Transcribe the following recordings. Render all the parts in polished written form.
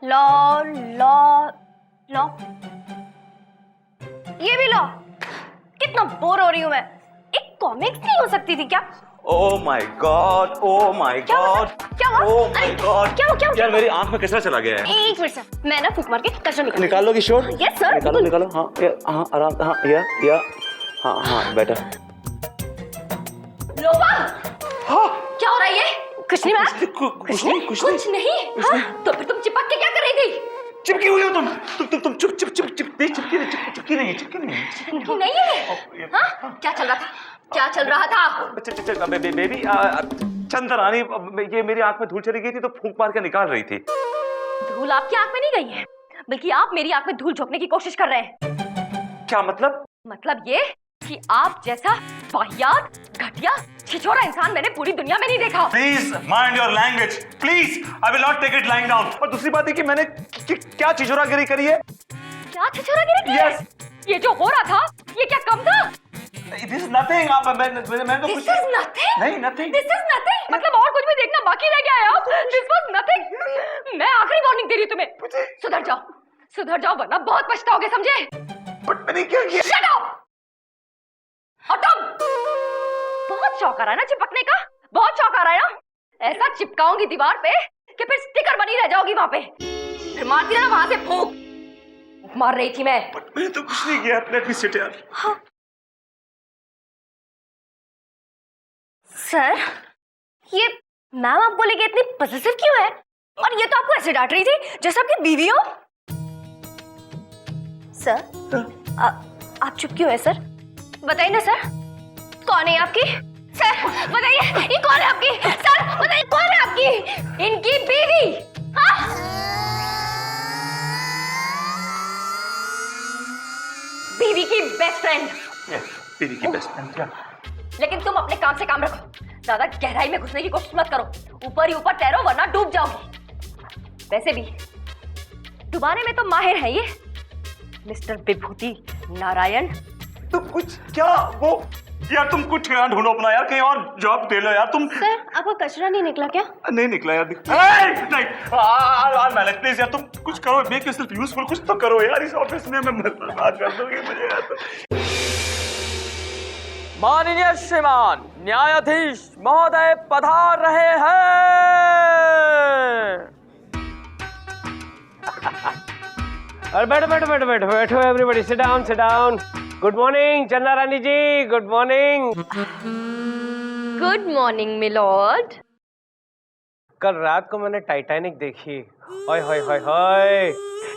Law law law, ये भी law. कितना बोर हो रही हूँ मैं। एक कॉमिक्स नहीं हो सकती थी क्या? Oh my God! Oh my God! क्या हुआ? Oh my God! क्या हुआ? यार मेरी आंख में कचरा चला गया है। एक मिनट सर, मैं ना फूक मार के कचरा निकाल लो किशोर। यस सर, निकालो निकालो। हाँ हाँ आराम। हाँ या हाँ हाँ बेटा। लोपा, हाँ क्या हो रहा है ये? कुछ नहीं मैम। कुछ नहीं। हाँ, तो फिर तुम चिपक के क्या कर रही थी? चिपकी हुई हो तुम चिपकी नहीं। चिपकी नहीं है? हाँ, क्या चल रहा था? क्या चल रहा था? बेबी चंद्रानी, ये मेरी आंख में धूल चली गई थी तो फूंक मार के निकाल रही थी। धूल आपकी आंख में नहीं गई है, बल्कि आप मेरी आंख में धूल झोंकने की कोशिश कर रहे हैं। क्या मतलब? मतलब ये कि आप जैसा वाहियात, घटिया, छिछोरा इंसान मैंने पूरी दुनिया में नहीं देखा। Please mind your language, please. I will not take it lying down. और दूसरी बात है कि मैंने क्या छिछोरागिरी करी है? क्या छिछोरागिरी की? Yes. ये जो हो रहा था, ये क्या कम था? This is nothing. मैं तो This is nothing? नहीं nothing. This is nothing? मतलब और कुछ भी देखना बाकी रह गया है अब? This was nothing. मैं आखिरी वार्निंग दे रही हूँ तुम्हें। सुधर जाओ वरना बहुत पछताओगे, समझे? But मैंने क्या किया? Shut up! और तुम? बहुत शौक आ रहा है ना चिपकने का? बहुत शौक आ रहा है ना? ऐसा चिपकाऊंगी दीवार पे कि फिर स्टिकर बनी रह जाओगी वहां पे। फिर मारती रहना वहां से फूंक। मार रही थी मैं। But मैंने तो कुछ नहीं किया। Let me sit यार। हाँ। सर, ये मैम आपको लेके इतनी पॉसेसिव क्यों है? और ये तो आपको ऐसे डांट रही थी जैसे आपकी बीवी हो। सर, आप चुप क्यों है सर? बताइए ना सर, कौन है आपकी? सर बताइए, ये कौन है आपकी? सर बताइए, कौन है आपकी? इनकी बीवी। हाँ? बीवी की बेस्ट फ्रेंड। बीवी की बेस्ट फ्रेंड क्या? लेकिन तुम अपने काम से काम रखो, ज्यादा गहराई में घुसने की कोशिश मत करो। ऊपर ही ऊपर तैरो वरना डूब जाओगी। वैसे भी डुबाने में तो माहिर है ये मिस्टर विभूति नारायण। तुम कुछ क्या वो यार, तुम कुछ ढूंढो अपना यार, कहीं और जॉब दे लो यार तुम। सर, आपका कचरा नहीं निकला क्या? नहीं निकला यार। नहीं मैनेज प्लीज यार, तुम कुछ करो, मेक योरसेल्फ यूजफुल, कुछ तो करो यार। इस ऑफिस में मैं बर्बाद कर दूंगी मुझे यार तो। माननीय श्रीमान न्यायाधीश महोदय पधार रहे हैं। और बैठो everybody, sit down. Good morning Chanda Rani ji, good morning. Good morning my lord. कल रात को मैंने टाइटैनिक देखी। हाय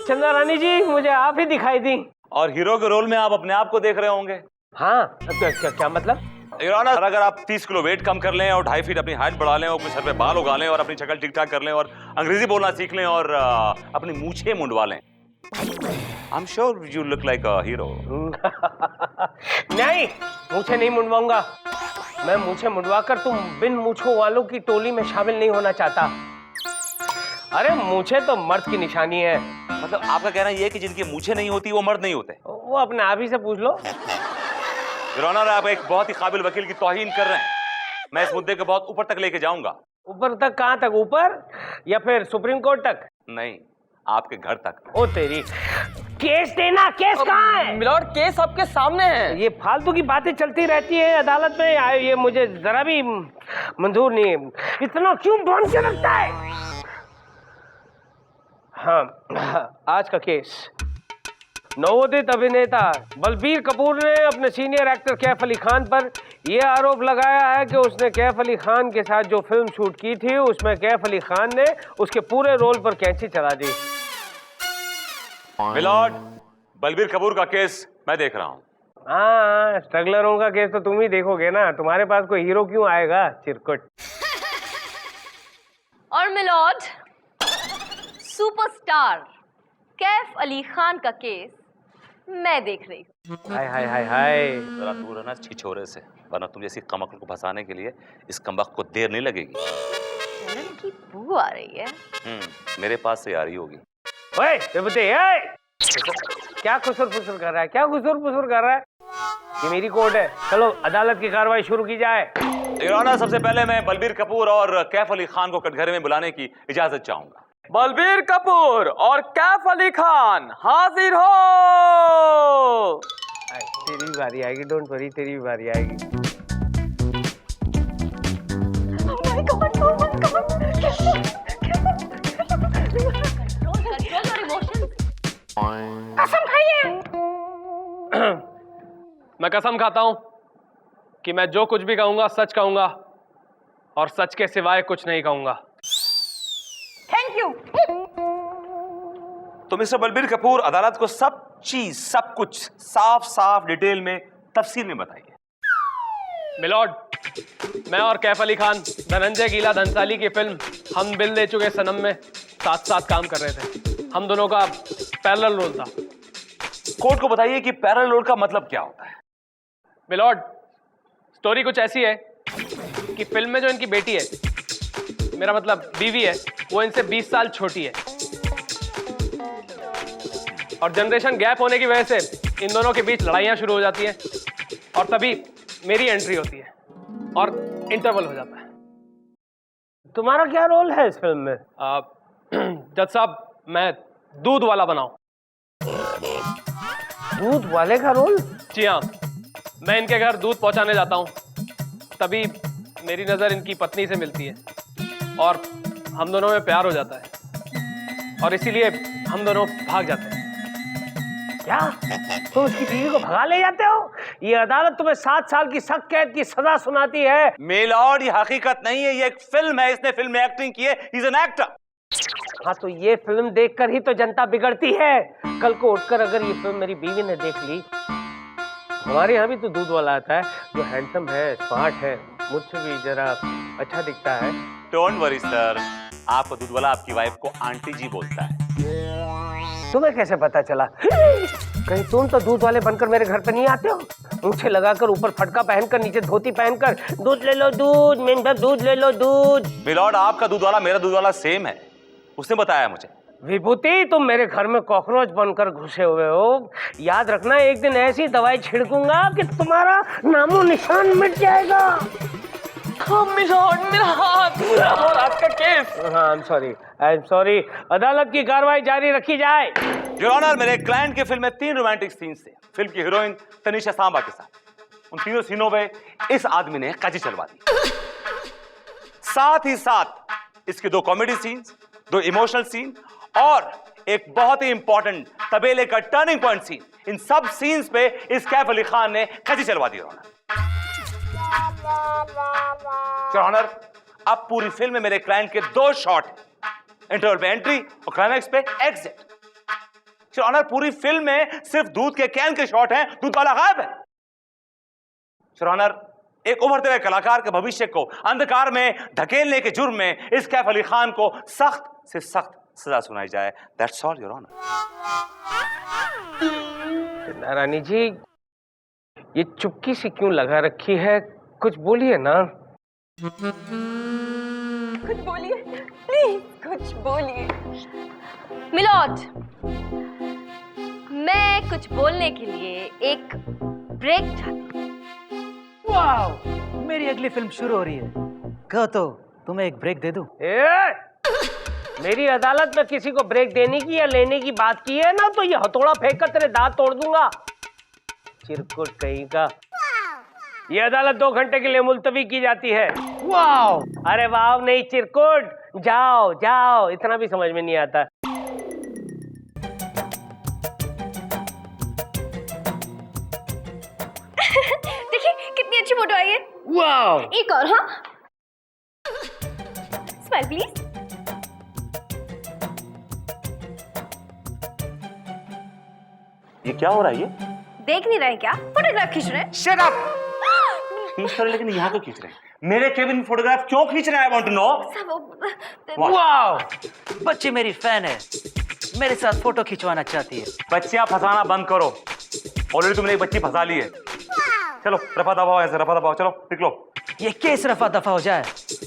चंदा रानी जी, मुझे आप ही दिखाई दी। और हीरो के रोल में आप अपने आप को देख रहे होंगे। हाँ, क्या मतलब? योर ऑनर, अगर आप 30 किलो वेट कम कर लें और 2.5 फीट अपनी हाइट बढ़ा लें और अपने सर पे बाल उगा लें और अपनी शक्ल ठीक ठाक कर लें और अंग्रेजी बोलना सीख लें और अपनी मूछें मुंडवा लें, I'm sure you look like a hero. नहीं, मूछें नहीं मुंडवाऊंगा। मैं मूछें मुंडवाकर तुम बिन मूछों वालों की टोली में शामिल नहीं होना चाहता। अरे मूछें तो मर्द की निशानी है। मतलब आपका कहना यह है कि जिनकी मूछें नहीं होती वो मर्द नहीं होते? वो अपने आप ही से पूछ लो। योर ऑनर, आप एक बहुत ही काबिल वकील की तौहीन कर रहे हैं। मैं इस मुद्दे को बहुत ऊपर तक लेके जाऊंगा। ऊपर तक? कहाँ तक? ऊपर या फिर सुप्रीम कोर्ट तक? नहीं, आपके घर तक। ओ तेरी, केस देना। केस कहाँ है? मिलॉर्ड केस आपके सामने है। ये फालतू की बातें चलती रहती है अदालत में, ये मुझे जरा भी मंजूर नहीं है। इतना क्यों बांध के रखता है? हाँ, आज का केस, नवोदित अभिनेता बलबीर कपूर ने अपने सीनियर एक्टर कैफ अली खान पर यह आरोप लगाया है कि उसने कैफ अली खान के साथ जो फिल्म शूट की थी उसमें कैफ अली खान ने उसके पूरे रोल पर कैंची चला दी। मिलॉर्ड, बलबीर कपूर का केस मैं देख रहा हूँ। हाँ, स्ट्रगलरों का केस तो तुम ही देखोगे ना, तुम्हारे पास कोई हीरो क्यों आएगा चिरकुट। और मिलॉर्ड, सुपरस्टार कैफ अली खान का केस मैं देख रही हूँ। हाय। जरा दूर रहना छिछोरे से, वरना तुम जैसी कमकल को फंसाने के लिए इस कमबख्त को देर नहीं लगेगी। जलन की बू आ रही है। मेरे पास से आ रही होगी। ओए विभूति, क्या खुसुर फुसुर कर रहा है? क्या खुसुर फुसुर कर रहा है? ये मेरी कोर्ट है, चलो अदालत की कार्रवाई शुरू की जाए। योर ऑनर, सबसे पहले मैं बलबीर कपूर और कैफ अली खान को कटघरे में बुलाने की इजाजत चाहूंगा। बलबीर कपूर और कैफ अली खान हाजिर हो। तेरी भी बारी आएगी, डोंट वरी, तेरी भी बारी आएगी। कसम खाइए। मैं कसम खाता हूं कि मैं जो कुछ भी कहूंगा सच कहूंगा और सच के सिवाय कुछ नहीं कहूंगा। Thank you. तो मिस्टर बलबीर कपूर अदालत को सब चीज, सब कुछ साफ साफ डिटेल में तफसील में बताइए। मिलॉर्ड, मैं और कैफ अली खान धनंजय गीला धनसाली की फिल्म हम दिल दे चुके सनम में साथ साथ काम कर रहे थे। हम दोनों का पैरेलल रोल था। कोर्ट को बताइए कि पैरेलल रोल का मतलब क्या होता है। मिलॉर्ड, स्टोरी कुछ ऐसी है कि फिल्म में जो इनकी बेटी है, मेरा मतलब बीवी है, वो इनसे 20 साल छोटी है और जनरेशन गैप होने की वजह से इन दोनों के बीच लड़ाइयां शुरू हो जाती हैं और तभी मेरी एंट्री होती है और इंटरवल हो जाता है। तुम्हारा क्या रोल है इस फिल्म में? जज साहब, मैं दूध वाला बनाऊं। दूध वाले का रोल? जी हाँ, मैं इनके घर दूध पहुंचाने जाता हूं, तभी मेरी नजर इनकी पत्नी से मिलती है और हम दोनों में प्यार हो जाता है और इसीलिए हम दोनों भाग जाते हैं। क्या तुम उसकी बीवी को भगा ले जाते हो? ये अदालत तुम्हें 7 साल की सख्त कैद की सजा सुनाती है। मेलॉर्ड, ये हकीकत नहीं है, ये एक फिल्म है। इसने फिल्म में एक्टिंग की है। He is an actor. हाँ, तो ये फिल्म देखकर ही तो जनता बिगड़ती है। कल को उठकर अगर ये फिल्म मेरी बीवी ने देख ली, हमारे यहाँ भी तो दूध वाला आता है जो हैंडसम है, स्मार्ट है, मुझसे भी जरा अच्छा दिखता है। डोंट वरी सर, आपको दूध वाला आपकी वाइफ को आंटी जी बोलता है। तुम्हें कैसे पता चला? कहीं तुम तो दूध वाले बनकर मेरे घर पे नहीं आते हो? मूछे लगाकर, ऊपर फटका पहनकर, नीचे धोती पहनकर, दूध ले लो दूध, मेंढक दूध ले लो दूध। मिलॉर्ड, आपका दूध वाला मेरा दूध वाला सेम है, उसने बताया मुझे। विभूति, तुम मेरे घर में कॉकरोच बनकर घुसे हुए हो। याद रखना, एक दिन ऐसी दवाई छिड़कूंगा कि तुम्हारा नामो निशान मिट जाएगा। मिलॉर्ड, मेरा हाथ और आपका केस। हाँ, आई एम सॉरी। अदालत की कार्रवाई जारी रखी जाए। योर ऑनर, मेरे क्लाइंट की फिल्म में 3 रोमांटिक सीन्स थे फिल्म की हीरोइन तनिषा सांबा के साथ। उन तीनों सीनों में इस आदमी ने काजी चलवा दी। साथ ही साथ इसके 2 कॉमेडी सीन्स, 2 इमोशनल सीन और एक बहुत ही इंपॉर्टेंट तबेले का टर्निंग पॉइंट सीन, इन सब सीन्स पे इस कैफ अली खान ने काजी चलवा दी। योर ऑनर, अब पूरी फिल्म में मेरे क्लाइंट के 2 शॉट, इंटरवल पे एंट्री और क्लाइमैक्स पे एग्जिट। योर ऑनर, पूरी फिल्म में सिर्फ दूध के कैन के शॉट हैं, दूध वाला गायब है। योर ऑनर, एक उभरते हुए कलाकार के भविष्य को अंधकार में धकेलने के जुर्म में इस कैफ अली खान को सख्त से सख्त सजा सुनाई जाए। That's all your honour. Rani ji, ये चुपकी सी क्यों लगा रखी है? कुछ बोलिए ना। कुछ बोलिए प्लीज, कुछ बोलिए। मिलॉर्ड, मैं कुछ बोलने के लिए एक ब्रेक चाहती हूँ। वाह, मेरी अगली फिल्म शुरू हो रही है। कहो तो तुम्हें एक ब्रेक दे दूं? मेरी अदालत में किसी को ब्रेक देने की या लेने की बात की है ना, तो ये हथौड़ा फेंक कर तेरे दांत तोड़ दूंगा। चिरकुट कहीं का। ये अदालत 2 घंटे के लिए मुलतवी की जाती है। वाह! अरे वाह नहीं, चिरकुट। जाओ जाओ, इतना भी समझ में नहीं आता। देखिए कितनी अच्छी फोटो आई है। वाह! एक और। हाँ, स्माइल प्लीज। ये क्या हो रहा है? ये देख नहीं रहे क्या? फोटोग्राफ खींच रहे हैं। Shut up. खींच रहे, लेकिन यहाँ क्यों खींच रहे हैं? मेरे केबिन में फोटोग्राफ क्यों खींच रहे हैं? I want to know. वाह! बच्ची मेरी फैन है, मेरे साथ फोटो खिंचवाना चाहती है। बच्चियां फंसाना बंद करो। ऑलरेडी तुमने एक बच्ची फंसा ली है। चलो रफा दफा हो, ऐसे रफा दफा हो। चलो निकलो। ये केस रफा दफा हो जाए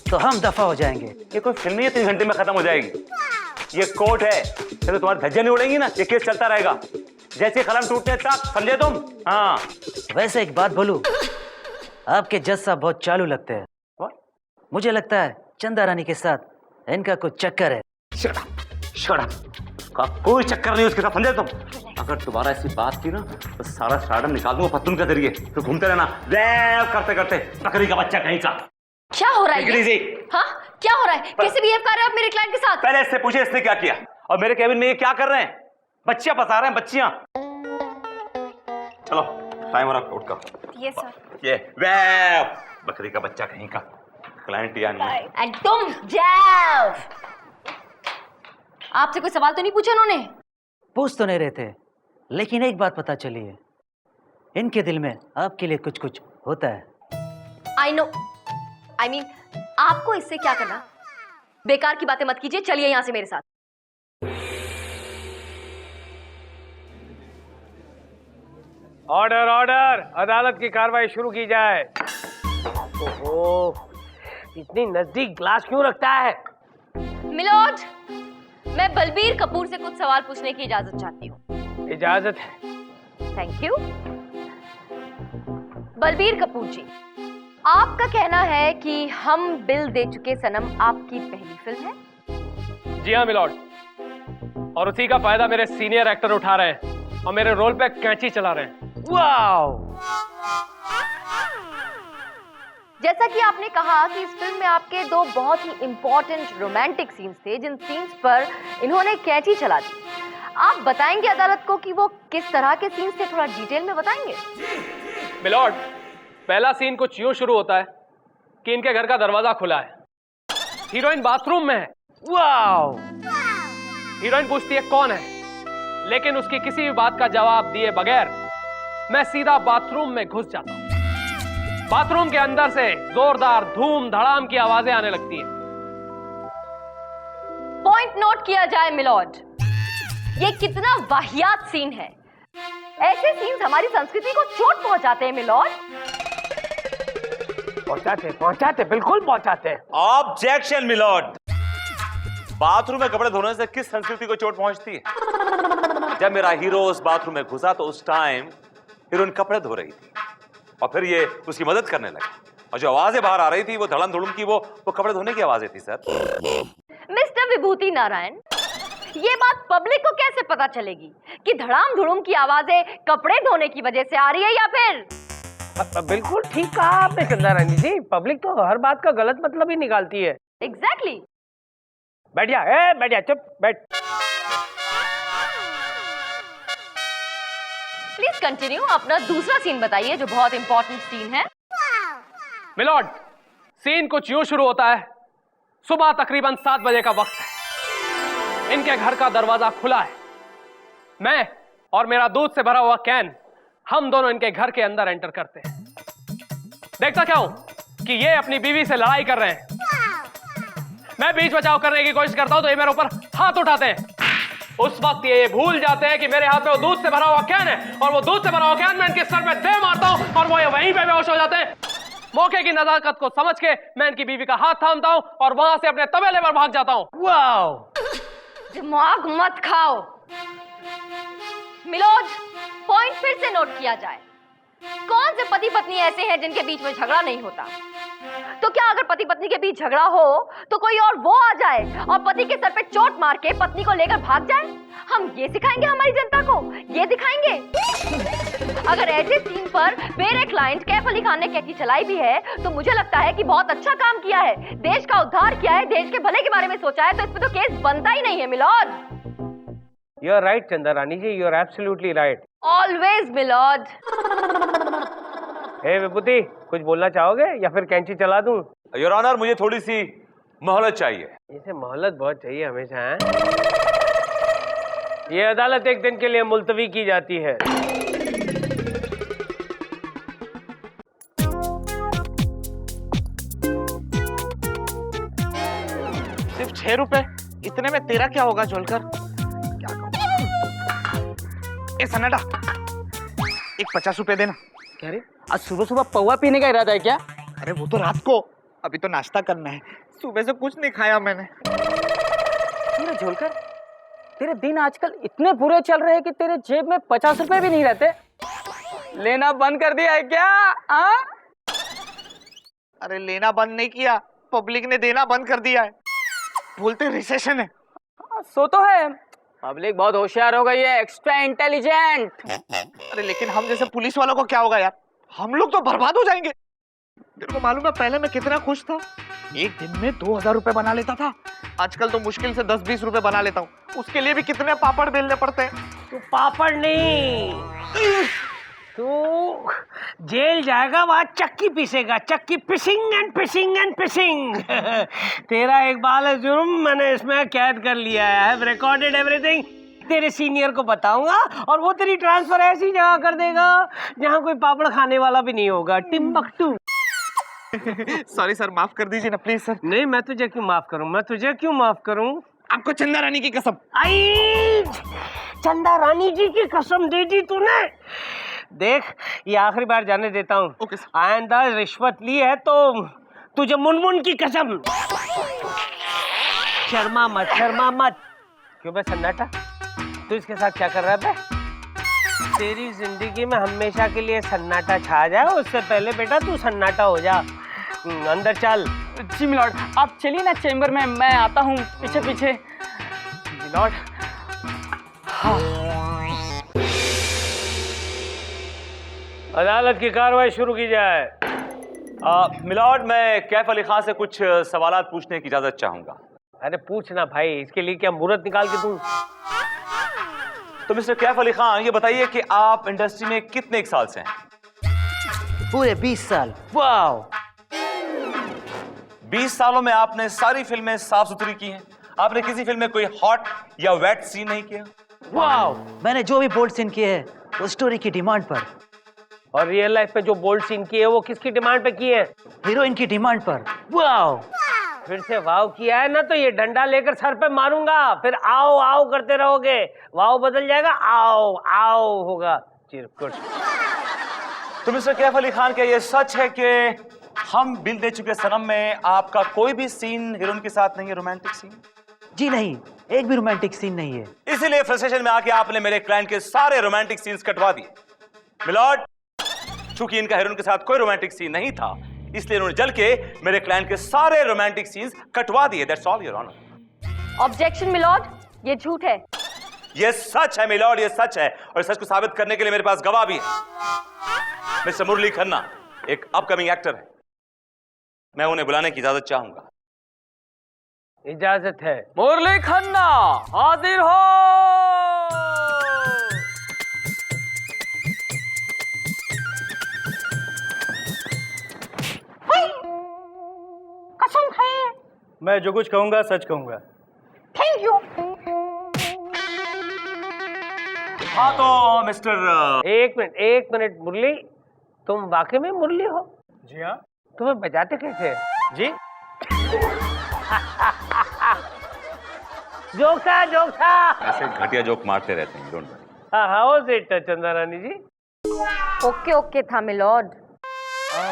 तो हम दफा हो जाएंगे। ये कोई फिल्म नहीं है 3 घंटे में खत्म हो जाएगी। ये कोर्ट है, चलो तुम्हारी धज्जियां नहीं उड़ेंगी ना, ये केस चलता रहेगा। जैसे कलम टूटने तक, समझे तुम? हाँ। वैसे एक बात बोलूं, आपके जज साहब बहुत चालू लगते हैं। मुझे लगता है चंदा रानी के साथ इनका कुछ चक्कर है। Shut up. का कोई चक्कर नहीं उसके साथ, समझे तुम? अगर दोबारा ऐसी बात की ना तो सारा स्टार्डम निकाल दूंगा पत्तून के जरिए। तो घूमते रहना वैव करते करते, बकरी का बच्चा कहीं का। क्या हो रहा है Take it ये? easy। हाँ, क्या हो रहा है? कैसे बिहेव कर रहे हो आप मेरे क्लाइंट के साथ? पहले इससे पूछे इसने क्या किया, और मेरे कैबिन में ये क्या कर रहे हैं? बच्चियां फंसा रहे हैं, बच्चियां। चलो टाइम हो रहा, उठ कर। ये सर। ये वैव, बकरी का बच्चा कहीं का, क्लाइंट या नहीं। एंड तुम जाओ। आपसे कोई सवाल तो नहीं पूछा उन्होंने? पूछ तो नहीं रहे थे, लेकिन एक बात पता चली है, इनके दिल में आपके लिए कुछ कुछ होता है। आई नो, आई मीन आपको इससे क्या करना? बेकार की बातें मत कीजिए, चलिए यहां से मेरे साथ। ऑर्डर ऑर्डर, अदालत की कार्रवाई शुरू की जाए। ओहो, इतनी नजदीक ग्लास क्यों रखता है? मिलोड, मैं बलबीर कपूर से कुछ सवाल पूछने की इजाजत चाहती हूँ। इजाजत है। Thank you. बलबीर कपूर जी, आपका कहना है कि हम बिल दे चुके सनम आपकी पहली फिल्म है? जी हाँ मिलॉर्ड, और उसी का फायदा मेरे सीनियर एक्टर उठा रहे हैं और मेरे रोल पे कैंची चला रहे हैं। वाओ! जैसा कि आपने कहा कि इस फिल्म में आपके दो बहुत ही इंपॉर्टेंट रोमांटिक सीन्स थे, जिन सीन्स पर इन्होंने कैंची चला दी। आप बताएंगे अदालत को कि वो किस तरह के सीन्स थे? थोड़ा डिटेल में बताएंगे? मिलॉर्ड, पहला सीन कुछ यूं शुरू होता है कि इनके घर का दरवाजा खुला है, हीरोइन बाथरूम में है। वाओ! हीरोइन पूछती है कौन है, लेकिन उसकी किसी भी बात का जवाब दिए बगैर मैं सीधा बाथरूम में घुस जाता हूं। बाथरूम के अंदर से जोरदार धूम धड़ाम की आवाजें आने लगती हैं। पॉइंट नोट किया जाए मिलॉर्ड, ये कितना वाहियात सीन है। ऐसे सीन्स हमारी संस्कृति को चोट पहुंचाते हैं मिलॉर्ड। पहुंचाते बिल्कुल पहुंचाते हैं। ऑब्जेक्शन मिलॉर्ड, बाथरूम में कपड़े धोने से किस संस्कृति को चोट पहुंचती है? जब मेरा हीरो उस बाथरूम में घुसा तो उस टाइम हीरोइन कपड़े धो रही थी और फिर ये उसकी मदद करने लगी, और जो आवाजें बाहर आ रही थी वो धड़म धुड़म की, वो कपड़े धोने की आवाजें थी। सर मिस्टर विभूति नारायण, ये बात पब्लिक को कैसे पता चलेगी कि धड़ाम धुड़ुम की आवाजें कपड़े धोने की वजह से आ रही है या फिर? बिल्कुल ठीक कहा आपने चंदा रानी जी, पब्लिक तो हर बात का गलत मतलब ही निकालती है। एग्जैक्टली। बैठ जा, बैठ जा, चुप बैठ। प्लीज कंटिन्यू, अपना दूसरा सीन बताइए जो बहुत इंपॉर्टेंट सीन है। मिलॉर्ड, सीन कुछ यूं शुरू होता है, सुबह तकरीबन 7 बजे का वक्त है, इनके घर का दरवाजा खुला है, मैं और मेरा दूध से भरा हुआ कैन, हम दोनों इनके घर के अंदर एंटर करते हैं। देखता क्या हूं कि ये अपनी बीवी से लड़ाई कर रहे हैं। मैं बीच बचाव करने की कोशिश करता हूं तो ये मेरे ऊपर हाथ उठाते हैं। उस वक्त ये भूल जाते हैं कि मेरे हाथ में वो दूध से भरा हुआ कैन है, और वो दूध से भरा हुआ कैन मैं इनके सर पे दे मारता हूं और वो वहीं पे बेहोश हो जाते हैं। मौके की नजाकत को समझ के मैं इनकी बीवी का हाथ थामता हूं और वहां से अपने तबेले पर भाग जाता हूं। वाओ! दिमाग मत खाओ। मिलोज, पॉइंट फिर से नोट किया जाए। कौन से पति पत्नी ऐसे हैं जिनके बीच में झगड़ा नहीं होता? तो क्या अगर पति पत्नी के बीच झगड़ा हो तो कोई और वो आ जाए और पति के सर पे चोट मार के पत्नी को लेकर भाग जाए? हम ये सिखाएंगे हमारी जनता को? ये दिखाएंगे? अगर ऐसे सीन पर मेरे क्लाइंट कैफ अली खान ने कैंची चलाई भी है तो मुझे लगता है कि बहुत अच्छा काम किया है, देश का उद्धार किया है, देश के भले के बारे में सोचा है, तो इस पे तो केस बनता ही नहीं है milord. You are right Chanda Rani ji, you are absolutely right. Always my lord. हे विभूति, कुछ बोलना चाहोगे या फिर कैंची चला दूं? योर ऑनर, मुझे थोड़ी सी मोहलत चाहिए। इसे मोहलत बहुत चाहिए हमेशा है? ये अदालत एक दिन के लिए मुलतवी की जाती है। सिर्फ 6 रुपए, इतने में तेरा क्या होगा झोलकर? क्या कहूं? ए सन्नाटा, एक 50 रुपए देना। क्या रे, आज सुबह सुबह पौवा पीने का इरादा है क्या? अरे वो तो रात को, अभी तो नाश्ता करना है, सुबह से कुछ नहीं खाया मैंने। झोलकर, तेरे दिन आजकल इतने बुरे चल रहे हैं कि तेरे जेब में 50 रुपए भी नहीं रहते। लेना बंद कर दिया है क्या? अरे लेना बंद नहीं किया, पब्लिक ने देना बंद कर दिया है। बोलते रिसेशन है। सो तो है, पब्लिक बहुत होशियार हो गई है, एक्स्ट्रा इंटेलिजेंट। अरे लेकिन हम जैसे पुलिस वालों को क्या होगा यार, हम लोग तो बर्बाद हो जाएंगे। तेरे को मालूम है पहले मैं कितना खुश था, एक दिन में 2000 रुपए बना लेता था। आजकल तो मुश्किल से 10-20 रुपए बना लेता हूँ, उसके लिए भी कितने पापड़ बेलने पड़ते हैं। तू पापड़ नहीं, तू जेल जाएगा, वहां चक्की पीसेगा, चक्की पिसिंग एंड पिसिंग एंड पिसिंग। तेरा एक बाल है जुर्म, मैंने इसमें कैद कर लिया है, आई हैव रिकॉर्डेड एवरीथिंग। तेरे सीनियर को बताऊंगा और वो तेरी ट्रांसफर ऐसी जगह कर देगा जहां कोई पापड़ खाने वाला भी नहीं होगा, टिम्बकटू। सॉरी सर, माफ कर दीजिए ना प्लीज सर। नहीं, मैं तुझे क्यों माफ करूं, मैं तुझे क्यों माफ करूं? आपको चंदा रानी की कसम। आई, चंदा रानी जी की कसम दे दी तूने। देख, ये आखिरी बार जाने देता हूँ। Okay sir. आइंदा रिश्वत ली है तो तुझे मुनमुन की कसम। शर्मा मत, शर्मा मत। क्यों बे सन्नाटा, तू इसके साथ क्या कर रहा है बे? तेरी जिंदगी में हमेशा के लिए सन्नाटा छा जाए, उससे पहले बेटा तू सन्नाटा हो जा। अंदर चल। जी मिलॉर्ड, आप चलिए ना चेम्बर में, मैं आता हूँ पीछे पीछे। मिलॉर्ड। अदालत की कार्रवाई शुरू की जाए। मिलॉर्ड, मैं कैफ अली खान से कुछ सवालात पूछने की इजाजत चाहूंगा। अरे पूछना भाई, इसके लिए क्या मुहूर्त निकाल के दूं? तो मिस्टर कैफ अली खान, ये बताइए कि आप इंडस्ट्री में कितने एक साल से हैं? पूरे 20 साल। वाह, 20 सालों में आपने सारी फिल्में साफ सुथरी की हैं? आपने किसी फिल्म में कोई हॉट या वेट सीन नहीं किया? वाह। मैंने जो भी बोल्ड सीन किए हैं वो स्टोरी की डिमांड पर, और रियल लाइफ में जो बोल्ड सीन किए वो किसकी डिमांड पे किए? हीरोइन की डिमांड पर। वाह, फिर से वाव किया है ना तो ये डंडा लेकर सर पे मारूंगा, फिर आओ आओ करते रहोगे, वाव बदल जाएगा, आओ आओ होगा। चिरकुट। तो मिस्टर कैफ अली खान, क्या ये सच है कि हम बिल दे चुके सनम में आपका कोई भी सीन हीरोइन के साथ नहीं है, रोमांटिक सीन? जी नहीं, एक भी रोमांटिक सीन नहीं है। इसीलिए फ्रस्ट्रेशन में आके आपने मेरे क्लाइंट के सारे रोमांटिक सीन्स कटवा दिए। मिलॉर्ड, चूंकि इनका हीरोइन के साथ कोई रोमांटिक सीन नहीं था, इसलिए इन्होंने जल के मेरे क्लाइंट के सारे रोमांटिक सीन्स कटवा दिए। That's all your honour. Objection milord, ये झूठ है। ये सच है मिलॉर्ड, ये सच है, और सच को साबित करने के लिए मेरे पास गवाह भी है। मिस्टर मुरली खन्ना एक अपकमिंग एक्टर है, मैं उन्हें बुलाने की इजाजत चाहूंगा। इजाजत है। मुरली खन्ना हाजिर हो। कसम खाइए। मैं जो कुछ कहूंगा सच कहूंगा। Thank you. हाँ तो मिस्टर एक मिनट मुरली, तुम वाकई में मुरली हो? जी हाँ। तुम्हें बजाते कैसे? जी, जोखा जोखा। ऐसे घटिया जोक मारते रहते हैं, डोंट वरी। हाँ हाउ इज इट चंदा रानी जी? ओके ओके था मिलॉर्ड।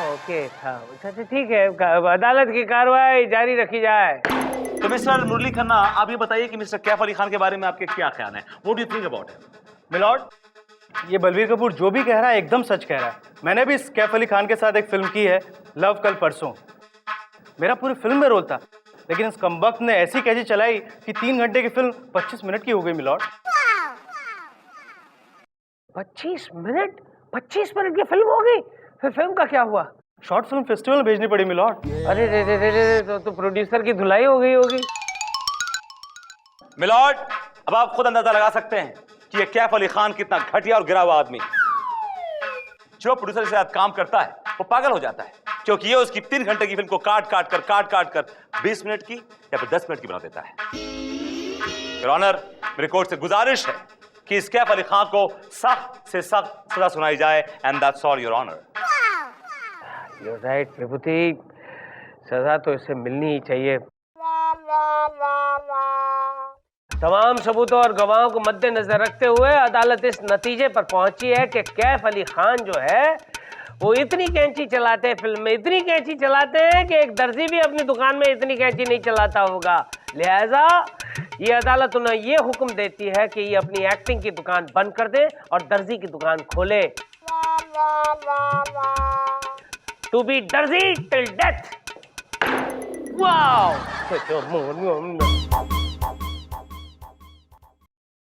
ओके था। अच्छा ठीक है, अदालत की कार्रवाई जारी रखी जाए। तो मिस्टर मुरली खन्ना, आप ये बताइए कि मिस्टर कैफ अली खान के बारे में आपके क्या ख्याल हैं? What do you think about him? Milord, ये बलबीर कपूर जो भी कह रहा है एकदम सच कह रहा है। मैंने भी कैफ अली खान के साथ एक फिल्म की है, लव कल परसों। मेरा पूरी फिल्म में रोल था, लेकिन इस कमबख्त ने ऐसी कैची चलाई कि 3 घंटे की फिल्म 25 मिनट की हो गई मिलॉर्ड। 25 मिनट? 25 मिनट की फिल्म हो गई? फिर फिल्म का क्या हुआ? शॉर्ट फिल्म फेस्टिवल में भेजनी पड़ी मिलॉर्ड। अरे रे रे रे रे, तो प्रोड्यूसर की धुलाई हो गई होगी। मिलॉर्ड, अब आप खुद अंदाजा लगा सकते हैं कि ये कैफ अली खान कितना घटिया और गिरा हुआ आदमी। जो प्रोड्यूसर के साथ काम करता है वो पागल हो जाता है, क्योंकि ये उसकी 3 घंटे की फिल्म को काट काट कर 20 मिनट की या फिर 10 मिनट की बना देता है। योर ऑनर, मेरे कोर्ट से गुजारिश है कि इस कैफ अली खान को सख्त से सख्त सजा सुनाई जाए, and that's all your honour. You're right, Vibhuti, सजा तो इसे मिलनी ही चाहिए। तमाम सबूतों और गवाहों को मद्देनजर रखते हुए अदालत इस नतीजे पर पहुंची है कि कैफ अली खान जो है वो इतनी कैंची चलाते हैं, फिल्म में इतनी कैंची चलाते हैं कि एक दर्जी भी अपनी दुकान में इतनी कैंची नहीं चलाता होगा। लिहाजा ये अदालत उन्हें ये हुक्म देती है कि ये अपनी एक्टिंग की दुकान बंद कर दे और दर्जी की दुकान खोले। टू बी दर्जी टिल डेथ। वाओ।